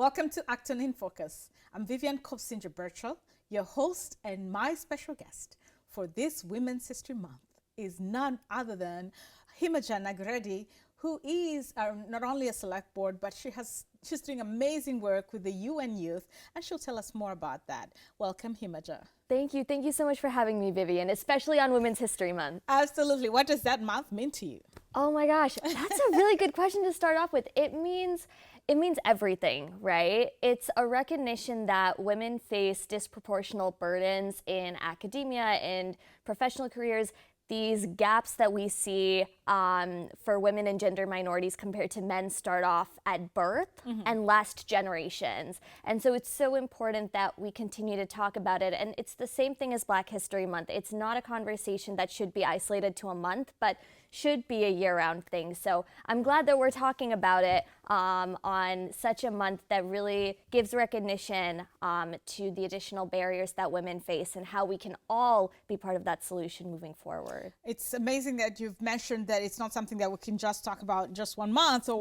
Welcome to Acton in Focus. I'm Vivian Kopsinger-Birchall, your host, and my special guest for this Women's History Month is none other than Himaja Nagireddy, who is not only a select board, but she's doing amazing work with the UN Youth, and she'll tell us more about that. Welcome, Himaja. Thank you. Thank you so much for having me, Vivian, especially on Women's History Month. Absolutely. What does that month mean to you? Oh my gosh, that's a really good question to start off with. It means everything, right? It's a recognition that women face disproportional burdens in academia and professional careers. These gaps that we see for women and gender minorities compared to men start off at birth and last generations. And so it's so important that we continue to talk about it. And it's the same thing as Black History Month. It's not a conversation that should be isolated to a month, but should be a year-round thing. So I'm glad that we're talking about it on such a month that really gives recognition to the additional barriers that women face and how we can all be part of that solution moving forward. It's amazing that you've mentioned that it's not something that we can just talk about just 1 month or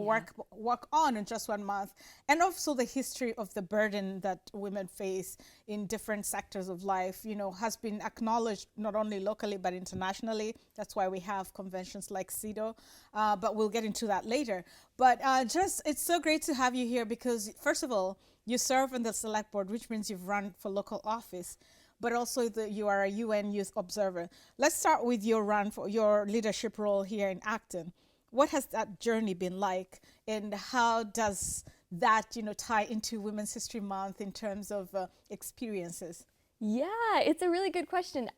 work on in just 1 month, and also the history of the burden that women face in different sectors of life, you know, has been acknowledged not only locally but internationally. That's why we have conventions like CEDAW, but we'll get into that later. But it's so great to have you here because, first of all, you serve on the select board, which means you've run for local office, but also you are a UN Youth Observer. Let's start with your run for your leadership role here in Acton. What has that journey been like, and how does that, tie into Women's History Month in terms of experiences? Yeah, it's a really good question.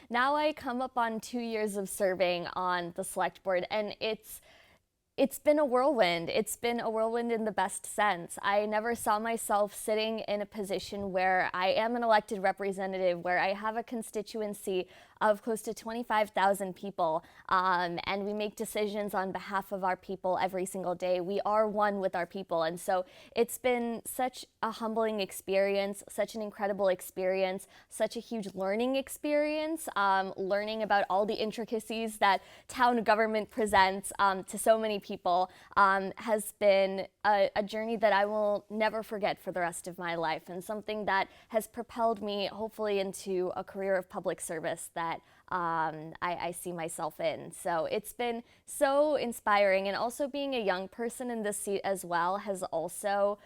Now I come up on 2 years of serving on the select board, and it's been a whirlwind. It's been a whirlwind in the best sense. I never saw myself sitting in a position where I am an elected representative, where I have a constituency of close to 25,000 people, and we make decisions on behalf of our people every single day. We are one with our people, and so it's been such a humbling experience, such an incredible experience, such a huge learning experience, learning about all the intricacies that town government presents to so many people has been a journey that I will never forget for the rest of my life, and something that has propelled me hopefully into a career of public service that I see myself in. So it's been so inspiring, and also being a young person in this seat as well has also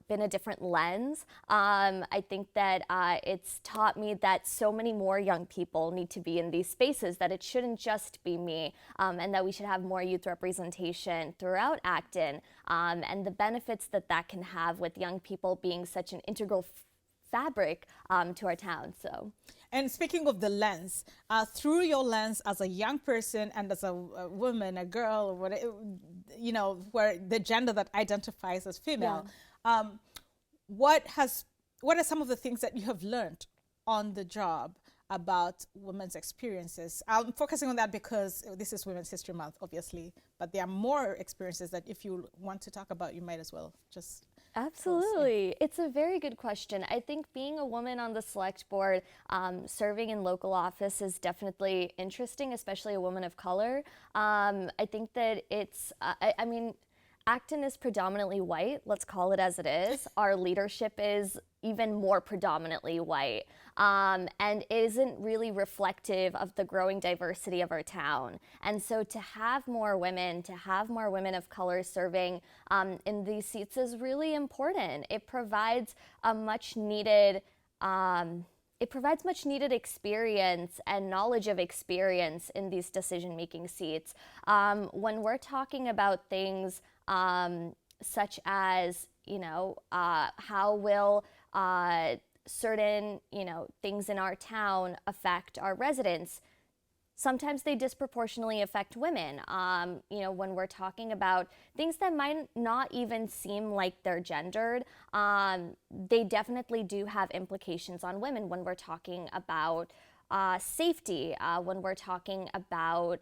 been a different lens. I think that it's taught me that so many more young people need to be in these spaces, that it shouldn't just be me, and that we should have more youth representation throughout Acton, and the benefits that that can have with young people being such an integral fabric to our town. And speaking of the lens, through your lens as a young person and as a woman, a girl, or whatever, where the gender that identifies as female, what are some of the things that you have learned on the job about women's experiences? I'm focusing on that because this is Women's History Month, obviously, but there are more experiences that if you want to talk about, you might as well just... Absolutely. It's a very good question. I think being a woman on the select board, serving in local office is definitely interesting, especially a woman of color. I think that it's, Acton is predominantly white, let's call it as it is. Our leadership is even more predominantly white, and isn't really reflective of the growing diversity of our town. And so to have more women of color serving in these seats is really important. It provides a much needed experience and knowledge of experience in these decision-making seats. When we're talking about things such as, how will certain, things in our town affect our residents, sometimes they disproportionately affect women. When we're talking about things that might not even seem like they're gendered, they definitely do have implications on women when we're talking about safety, when we're talking about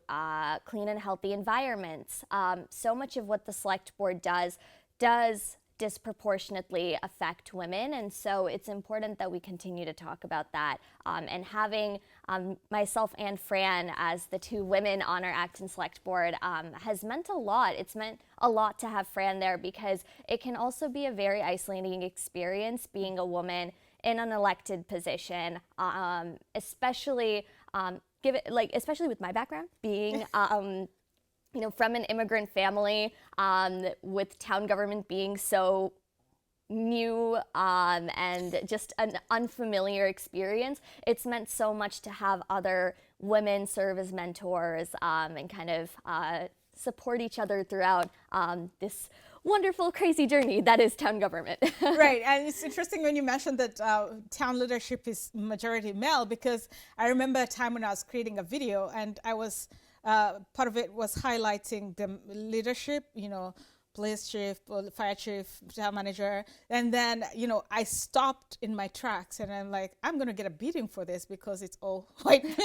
clean and healthy environments. So much of what the select board does disproportionately affect women. And so it's important that we continue to talk about that. And having myself and Fran as the two women on our Acton Select Board has meant a lot. It's meant a lot to have Fran there because it can also be a very isolating experience being a woman in an elected position, especially especially with my background being from an immigrant family, with town government being so new and just an unfamiliar experience. It's meant so much to have other women serve as mentors and kind of support each other throughout this wonderful, crazy journey that is town government. Right, and it's interesting when you mentioned that town leadership is majority male, because I remember a time when I was creating a video and I was part of it was highlighting the leadership, police chief, fire chief, town manager. And then, I stopped in my tracks and I'm like, I'm going to get a beating for this because it's all white males.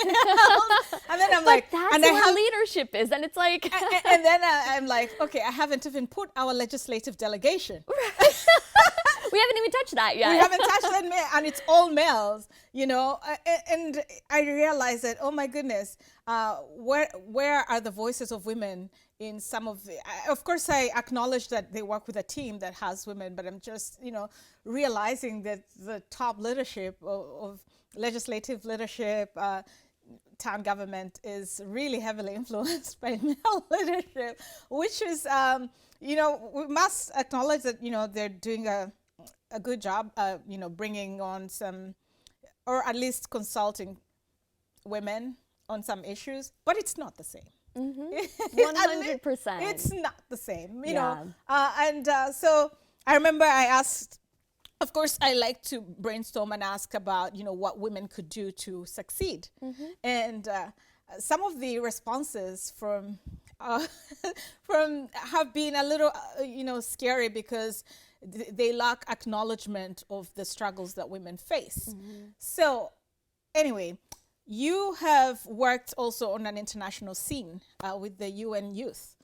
And then I'm like, that's and what leadership is. And it's like, and then I'm like, okay, I haven't even put our legislative delegation. We haven't even touched that yet. We haven't touched that, and it's all males, and I realized that, oh my goodness, where are the voices of women in some of the, of course I acknowledge that they work with a team that has women, but I'm just, realizing that the top leadership of legislative leadership, town government is really heavily influenced by male leadership, which is, we must acknowledge that, they're doing a good job, bringing on some, or at least consulting women on some issues, but it's not the same. 100%. It's not the same, Yeah. So I remember I asked, of course, I like to brainstorm and ask about, what women could do to succeed. And some of the responses from have been a little, scary because they lack acknowledgement of the struggles that women face. So anyway, you have worked also on an international scene with the UN Youth.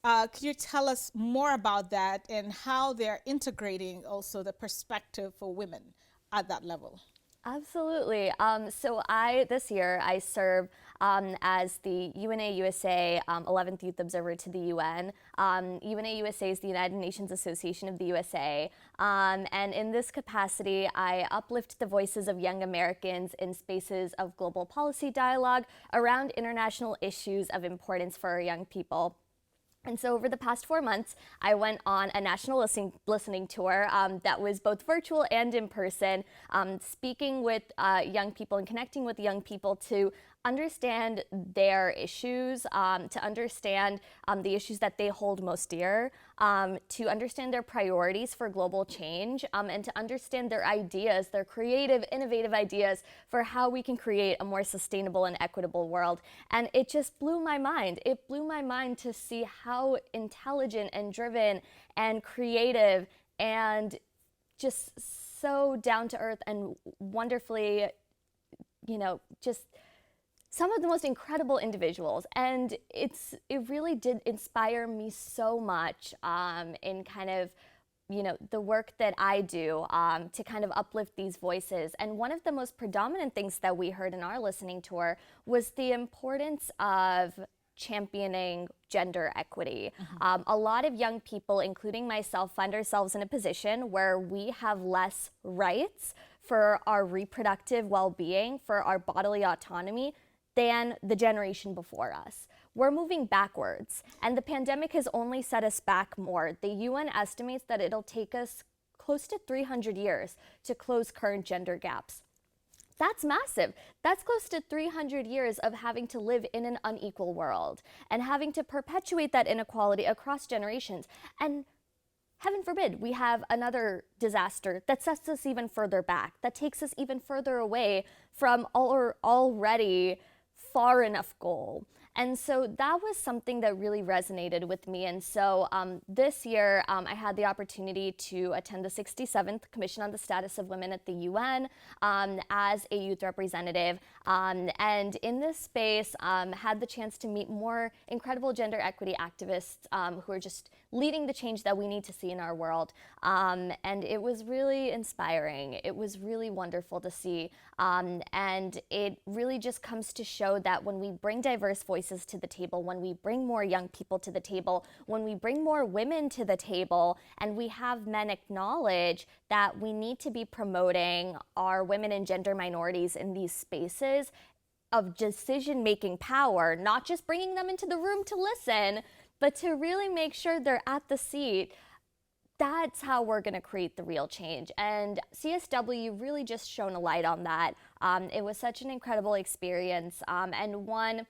Could you tell us more about that and how they're integrating also the perspective for women at that level? Absolutely. So this year I serve as the UNA USA 11th Youth Observer to the UN. UNA USA is the United Nations Association of the USA. And in this capacity, I uplift the voices of young Americans in spaces of global policy dialogue around international issues of importance for our young people. And so over the past 4 months, I went on a national listening tour that was both virtual and in person, speaking with young people and connecting with young people to understand their issues, to understand the issues that they hold most dear, to understand their priorities for global change, and to understand their ideas, their creative, innovative ideas for how we can create a more sustainable and equitable world. And it just blew my mind. It blew my mind to see how intelligent and driven and creative and just so down to earth and wonderfully, just some of the most incredible individuals. And it really did inspire me so much in kind of, the work that I do to kind of uplift these voices. And one of the most predominant things that we heard in our listening tour was the importance of championing gender equity. A lot of young people, including myself, find ourselves in a position where we have less rights for our reproductive well-being, for our bodily autonomy, than the generation before us. We're moving backwards, and the pandemic has only set us back more. The UN estimates that it'll take us close to 300 years to close current gender gaps. That's massive. That's close to 300 years of having to live in an unequal world and having to perpetuate that inequality across generations. And heaven forbid, we have another disaster that sets us even further back, that takes us even further away from our already far enough goal. And so that was something that really resonated with me. And so this year, I had the opportunity to attend the 67th Commission on the Status of Women at the UN as a youth representative. And in this space, had the chance to meet more incredible gender equity activists who are just leading the change that we need to see in our world. And it was really inspiring. It was really wonderful to see. And it really just comes to show that when we bring diverse voices to the table, when we bring more young people to the table, when we bring more women to the table, and we have men acknowledge that we need to be promoting our women and gender minorities in these spaces of decision-making power, not just bringing them into the room to listen, but to really make sure they're at the seat. That's how we're going to create the real change. And CSW really just shone a light on that. It was such an incredible experience, and one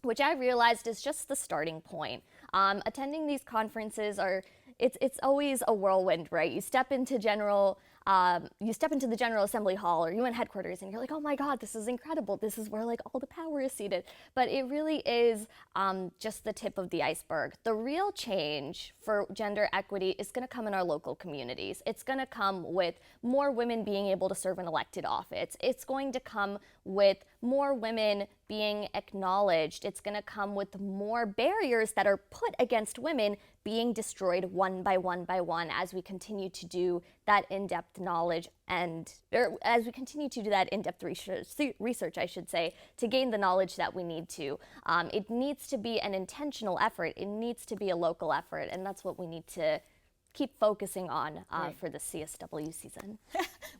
which I realized is just the starting point. Attending these conferences it's always a whirlwind, right? You step into the General Assembly Hall or UN headquarters and you're like, oh my God, this is incredible. This is where like all the power is seated. But it really is just the tip of the iceberg. The real change for gender equity is gonna come in our local communities. It's gonna come with more women being able to serve an elected office. It's going to come with more women being acknowledged. It's gonna come with more barriers that are put against women being destroyed one by one by one as we continue to do that in-depth knowledge as we continue to do that in-depth research, I should say, to gain the knowledge that we need to. It needs to be an intentional effort. It needs to be a local effort, and that's what we need to keep focusing on for the CSW season.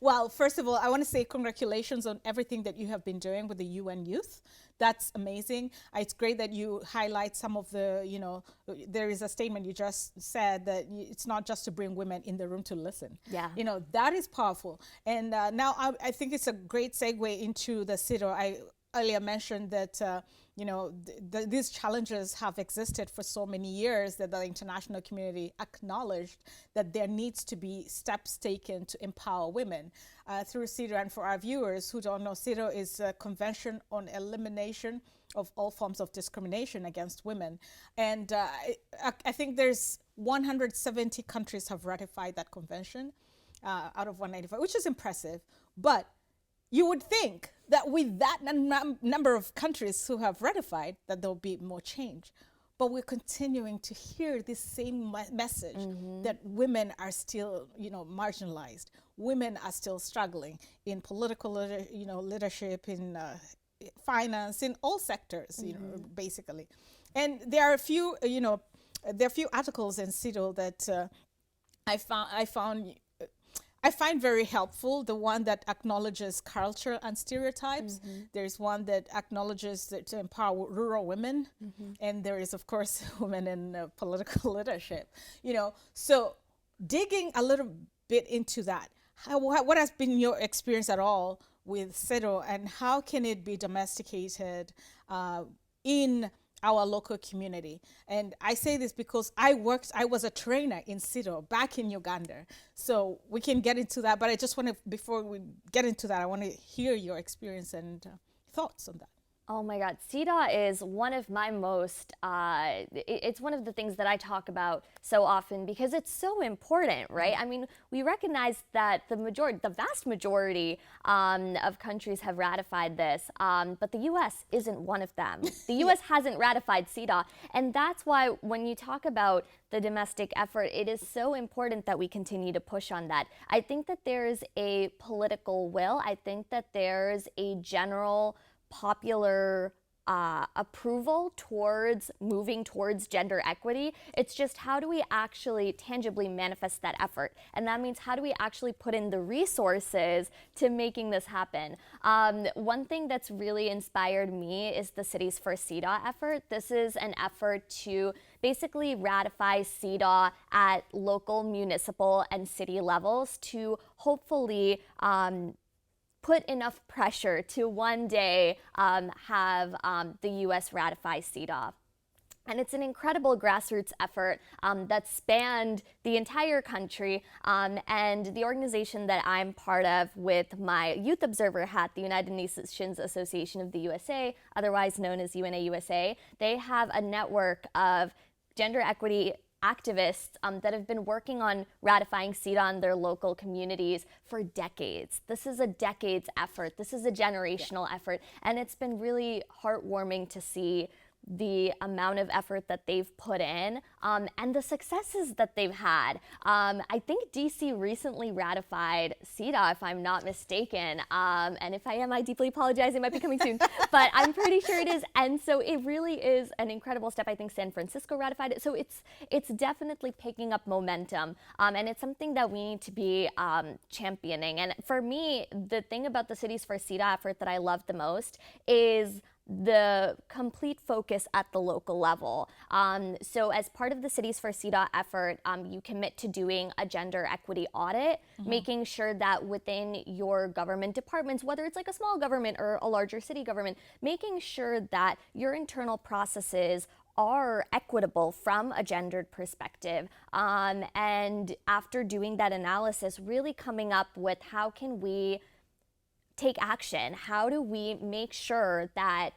Well, first of all, I want to say congratulations on everything that you have been doing with the UN Youth. That's amazing. It's great that you highlight some of the, there is a statement you just said that it's not just to bring women in the room to listen. Yeah. That is powerful. And now I think it's a great segue into the CIDO. I earlier mentioned that, these challenges have existed for so many years that the international community acknowledged that there needs to be steps taken to empower women through CIDO. And for our viewers who don't know, CIDO is a Convention on Elimination of All Forms of Discrimination Against Women. And I think there's 170 countries have ratified that convention out of 195, which is impressive. But you would think that with that number of countries who have ratified, that there'll be more change. But we're continuing to hear this same message that women are still, marginalized. Women are still struggling in political, leadership, in finance, in all sectors, basically. And there are a few, articles in CIDO that I find very helpful. The one that acknowledges culture and stereotypes. There's one that acknowledges that to empower rural women. And there is, of course, women in political leadership. So digging a little bit into that, what has been your experience at all with CIDO, and how can it be domesticated in our local community? And I say this because I was a trainer in CIDO back in Uganda. So we can get into that, but I just want to, before we get into that, I want to hear your experience and thoughts on that. Oh my God, CEDAW is one of my most, it's one of the things that I talk about so often because it's so important, right? I mean, we recognize that the vast majority of countries have ratified this, but the US isn't one of them. The US hasn't ratified CEDAW, and that's why when you talk about the domestic effort, it is so important that we continue to push on that. I think that there's a political will. I think that there's a general popular approval towards moving towards gender equity. It's just how do we actually tangibly manifest that effort? And that means how do we actually put in the resources to making this happen? One thing that's really inspired me is the Cities for CEDAW effort. This is an effort to basically ratify CEDAW at local, municipal, and city levels to hopefully put enough pressure to one day have the U.S. ratify CEDAW. And it's an incredible grassroots effort that spanned the entire country. And the organization that I'm part of with my youth observer hat, the United Nations Association of the USA, otherwise known as UNA USA, they have a network of gender equity activists that have been working on ratifying CEDAW in their local communities for decades. This is a decades effort. This is a generational effort. And it's been really heartwarming to see the amount of effort that they've put in and the successes that they've had. I think DC recently ratified CEDAW, if I'm not mistaken. And if I am, I deeply apologize. It might be coming soon, but I'm pretty sure it is. And so it really is an incredible step. I think San Francisco ratified it. So it's definitely picking up momentum. And it's something that we need to be championing. And for me, the thing about the Cities for CEDAW effort that I love the most is the complete focus at the local level. So as part of the Cities for CEDAW effort, you commit to doing a gender equity audit, making sure that within your government departments, whether it's like a small government or a larger city government, making sure that your internal processes are equitable from a gendered perspective. And after doing that analysis, really coming up with how can we take action? How do we make sure that,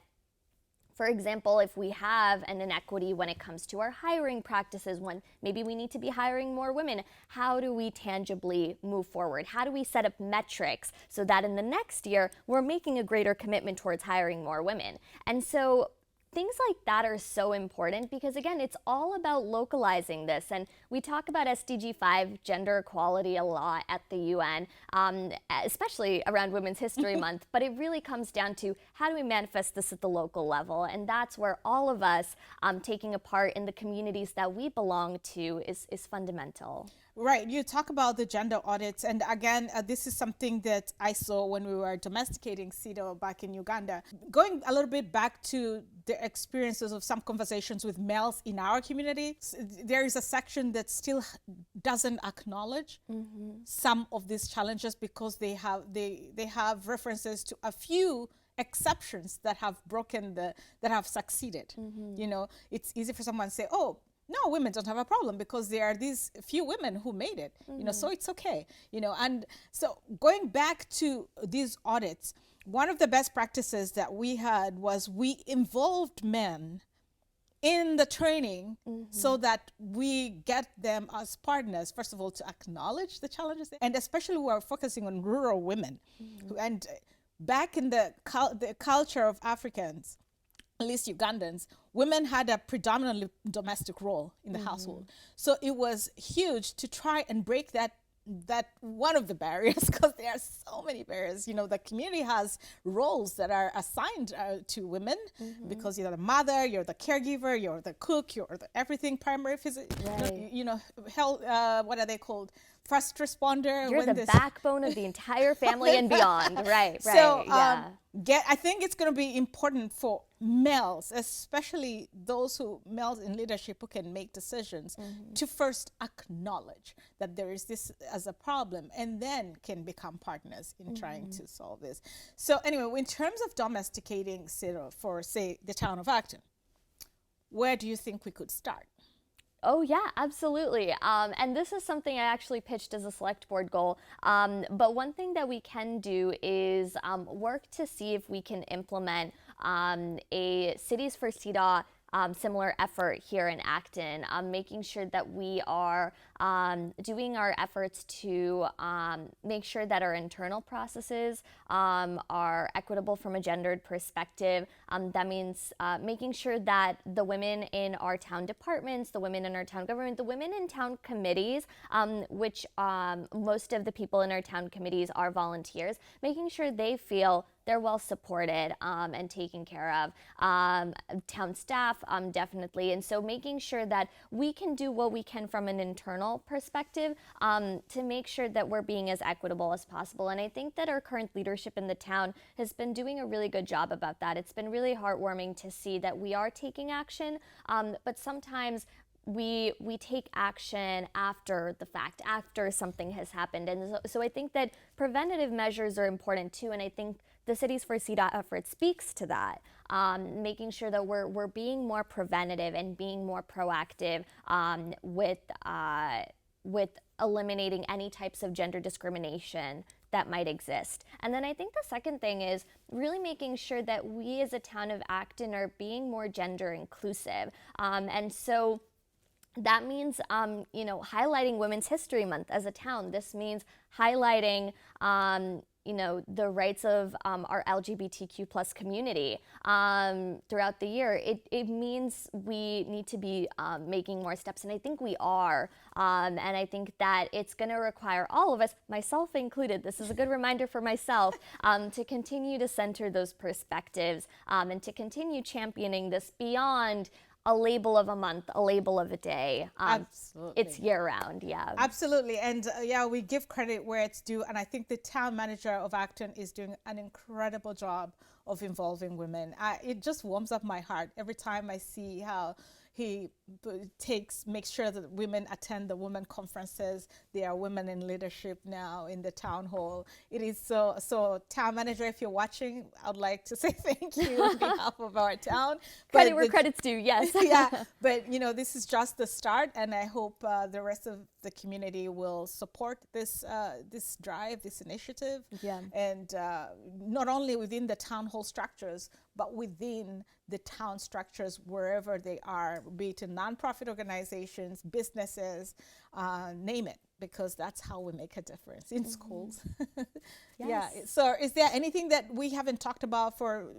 for example, if we have an inequity when it comes to our hiring practices, when maybe we need to be hiring more women, how do we tangibly move forward? How do we set up metrics so that in the next year, we're making a greater commitment towards hiring more women? And so things like that are so important because, again, it's all about localizing this. And we talk about SDG 5, gender equality, a lot at the UN, especially around Women's History Month. But it really comes down to how do we manifest this at the local level? And that's where all of us taking a part in the communities that we belong to is fundamental. Right. You talk about the gender audits. And again, this is something that I saw when we were domesticating CEDAW back in Uganda. Going a little bit back to the experiences of some conversations with males in our community, there is a section that still doesn't acknowledge some of these challenges because they have references to a few exceptions that have that have succeeded. You know, it's easy for someone to say, oh, no, women don't have a problem because there are these few women who made it, you know, so it's okay, you know. And so going back to these audits, one of the best practices that we had was we involved men in the training so that we get them as partners, first of all, to acknowledge the challenges, and especially we are focusing on rural women. And back in the culture of Africans, at least Ugandans, women had a predominantly domestic role in the household. So it was huge to try and break that one of the barriers, because there are so many barriers. You know, the community has roles that are assigned to women because you're the mother, you're the caregiver, you're the cook, you're the everything, primary you know, health, what are they called? First responder. You're the backbone of the entire family and beyond. Right. So yeah. I think it's going to be important for males, especially males in leadership who can make decisions, to first acknowledge that there is this as a problem and then can become partners in trying to solve this. So anyway, in terms of domesticating CEDAW for, say, the town of Acton, where do you think we could start? Oh, yeah, absolutely. And this is something I actually pitched as a select board goal. But one thing that we can do is work to see if we can implement a Cities for CEDAW similar effort here in Acton, making sure that we are doing our efforts to make sure that our internal processes are equitable from a gendered perspective. That means making sure that the women in our town departments, the women in our town government, the women in town committees, which most of the people in our town committees are volunteers, making sure they feel they're well supported and taken care of. Town staff, definitely. And so making sure that we can do what we can from an internal perspective to make sure that we're being as equitable as possible. And I think that our current leadership in the town has been doing a really good job about that. It's been really heartwarming to see that we are taking action, but sometimes we take action after the fact, after something has happened. And so I think that preventative measures are important too. And I think the Cities for CEDAW effort speaks to that, making sure that we're being more preventative and being more proactive with eliminating any types of gender discrimination that might exist. And then I think the second thing is really making sure that we as a town of Acton are being more gender inclusive. And so that means, you know, highlighting Women's History Month as a town. This means highlighting the rights of our LGBTQ plus community throughout the year, it means we need to be making more steps, and I think we are. And I think that it's going to require all of us, myself included, this is a good reminder for myself, to continue to center those perspectives and to continue championing this beyond a label of a month, a label of a day. Absolutely. It's year round, yeah. Absolutely. And we give credit where it's due. And I think the town manager of Acton is doing an incredible job of involving women. It just warms up my heart every time I see how he makes sure that women attend the women conferences. There are women in leadership now in the town hall. It is so town manager, if you're watching, I'd like to say thank you on behalf of our town. Credit where credit's due, yes. Yeah, but this is just the start, and I hope the rest of the community will support this drive, this initiative. Yeah. And not only within the town hall structures, but within the town structures wherever they are, be it in nonprofit organizations, businesses, name it, because that's how we make a difference in schools. Yes. Yeah. So is there anything that we haven't talked about for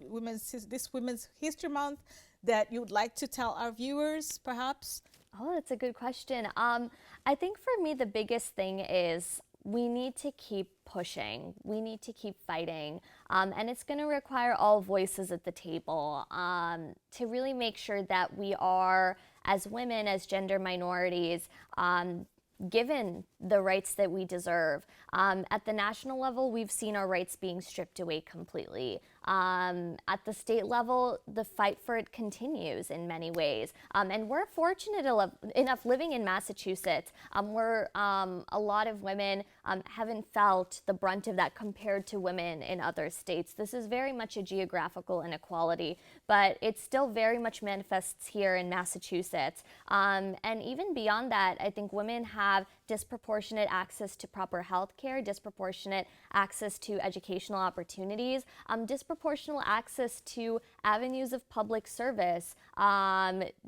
this Women's History Month that you'd like to tell our viewers, perhaps? Oh, that's a good question. I think for me, the biggest thing is we need to keep pushing. We need to keep fighting. And it's going to require all voices at the table to really make sure that we are, as women, as gender minorities, given the rights that we deserve. At the national level, we've seen our rights being stripped away completely. At the state level, the fight for it continues in many ways. And we're fortunate enough living in Massachusetts, where a lot of women haven't felt the brunt of that compared to women in other states. This is very much a geographical inequality, but it still very much manifests here in Massachusetts. And even beyond that, I think women have disproportionate access to proper health care, disproportionate access to educational opportunities, disproportionate access to avenues of public service,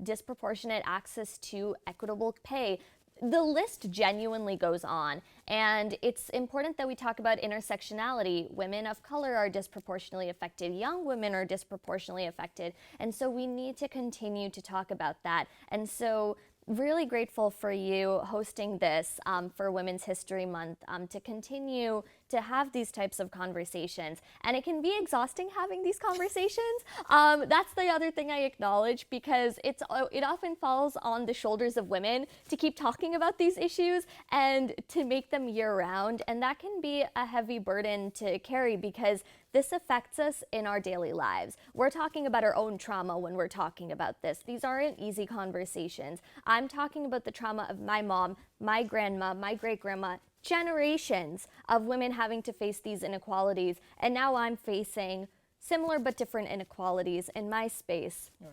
disproportionate access to equitable pay. The list genuinely goes on, and it's important that we talk about intersectionality. Women of color are disproportionately affected, young women are disproportionately affected, and so we need to continue to talk about that. And so really grateful for you hosting this for Women's History Month to continue to have these types of conversations. And it can be exhausting having these conversations. That's the other thing I acknowledge, because it often falls on the shoulders of women to keep talking about these issues and to make them year-round. And that can be a heavy burden to carry, because this affects us in our daily lives. We're talking about our own trauma when we're talking about this. These aren't easy conversations. I'm talking about the trauma of my mom, my grandma, my great-grandma, generations of women having to face these inequalities. And now I'm facing similar but different inequalities in my space. Right.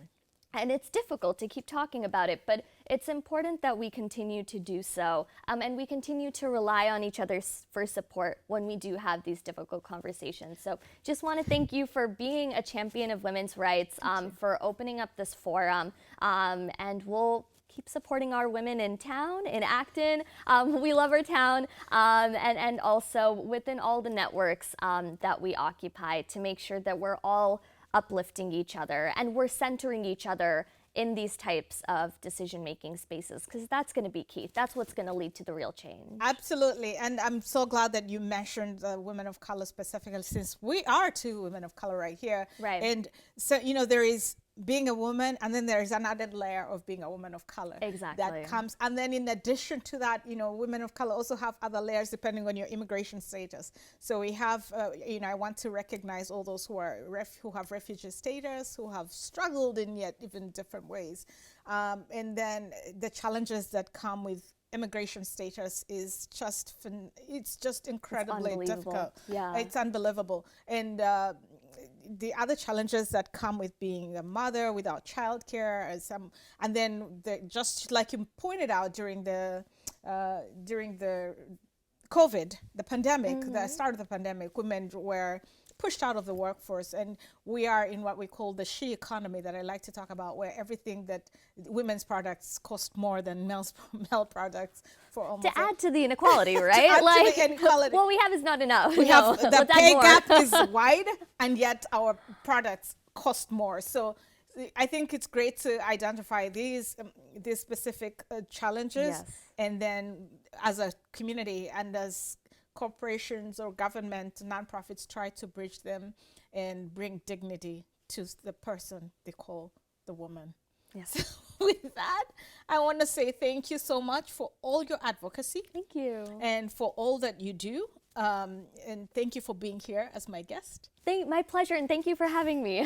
And it's difficult to keep talking about it, but it's important that we continue to do so, and we continue to rely on each other for support when we do have these difficult conversations. So just want to thank you for being a champion of women's rights, for opening up this forum, and we'll keep supporting our women in town, in Acton. We love our town, and also within all the networks that we occupy, to make sure that we're all uplifting each other and we're centering each other in these types of decision-making spaces, because that's going to be key. That's what's going to lead to the real change. Absolutely. And I'm so glad that you mentioned women of color specifically, since we are two women of color right here. Right. And so, there is being a woman, and then there is an added layer of being a woman of color. Exactly. That comes. And then in addition to that, women of color also have other layers depending on your immigration status. So we have, I want to recognize all those who have refugee status, who have struggled in yet even different ways. And then the challenges that come with immigration status is it's just incredibly difficult. Yeah. It's unbelievable. And the other challenges that come with being a mother without childcare, and then just like you pointed out during the COVID, the pandemic, the start of the pandemic, women were pushed out of the workforce. And we are in what we call the she economy that I like to talk about, where everything that women's products cost more than male products for almost to add to the inequality, right? add to the inequality. What we have is not enough. We have the Let's add pay more. gap is wide, and yet our products cost more. So I think it's great to identify these specific challenges, Yes. and then as a community and as corporations or government, nonprofits try to bridge them and bring dignity to the person they call the woman. Yes. With that, I want to say thank you so much for all your advocacy. Thank you. And for all that you do. And thank you for being here as my guest. My pleasure, and thank you for having me.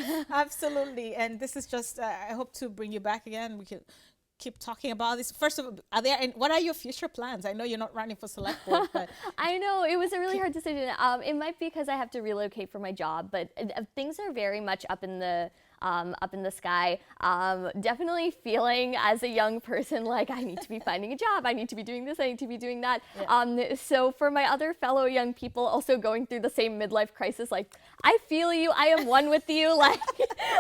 Absolutely. And this is just, I hope to bring you back again. We can keep talking about this. First of all, what are your future plans? I know you're not running for select board, but I know it was a really hard decision. It might be because I have to relocate for my job, but things are very much up in the sky. Definitely feeling as a young person like I need to be finding a job, I need to be doing this, I need to be doing that. Yeah. So for my other fellow young people also going through the same midlife crisis, like I feel you, I am one with you. Like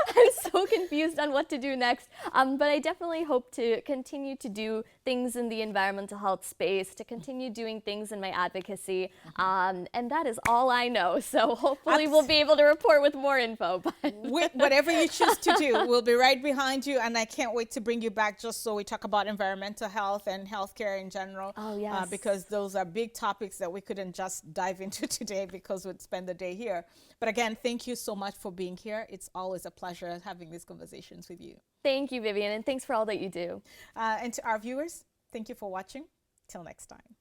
I'm so confused on what to do next. But I definitely hope to continue to do things in the environmental health space, to continue doing things in my advocacy. And that is all I know. So hopefully we'll be able to report with more info. But whatever you choose to do, we'll be right behind you, and I can't wait to bring you back just so we talk about environmental health and healthcare in general. Oh, yes. Because those are big topics that we couldn't just dive into today because we'd spend the day here. But again, thank you so much for being here. It's always a pleasure having these conversations with you. Thank you, Vivian, and thanks for all that you do. And to our viewers, thank you for watching. Till next time.